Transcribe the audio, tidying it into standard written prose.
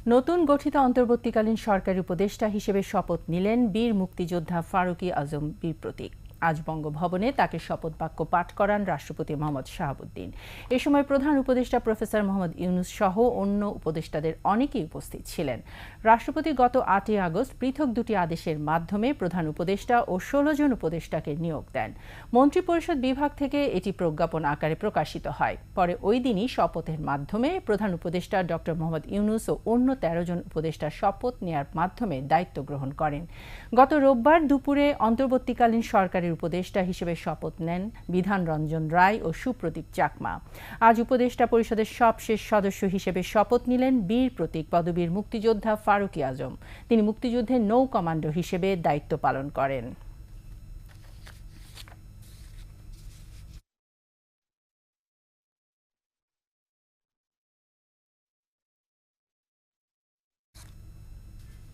নতুন গঠিত অন্তর্বর্তীকালীন সরকারি উপদেষ্টা হিসেবে শপথ নিলেন বীর মুক্তিযোদ্ধা ফারুকী আজম বীর প্রতীক। আজ বঙ্গভবনে তাকে শপথ বাক্য পাঠ করান রাষ্ট্রপতি মোহাম্মদ শাহাবুদ্দিন। এ সময় প্রধান উপদেষ্টা প্রফেসর মোহাম্মদ ইউনূস সহ অন্য উপদেষ্টাদের অনেকেই উপস্থিত ছিলেন। রাষ্ট্রপতি গত ৮ই আগস্ট পৃথক দুটি আদেশের মাধ্যমে প্রধান উপদেষ্টা ও ১৬ জন উপদেষ্টাকে নিয়োগ দেন। মন্ত্রিপরিষদ বিভাগ থেকে এটি প্রজ্ঞাপন আকারে প্রকাশিত হয়। পরে ওই দিনই শপথের মাধ্যমে প্রধান উপদেষ্টা ড মোহাম্মদ ইউনূস ও অন্য ১৩ জন উপদেষ্টা শপথ নেয়ার মাধ্যমে দায়িত্ব গ্রহণ করেন। গত রোববার দুপুরে অন্তর্বর্তীকালীন সরকারের উপদেষ্টা হিসেবে শপথ নেন বিধান রঞ্জন রায় ও সুপ্রদীপ চাকমা। আজ উপদেষ্টা পরিষদের সবশেষ সদস্য হিসেবে শপথ নিলেন বীর প্রতীক পদবীর মুক্তিযোদ্ধা ফারুকী আজম। তিনি মুক্তিযুদ্ধের নৌ কমান্ডো হিসেবে দায়িত্ব পালন করেন।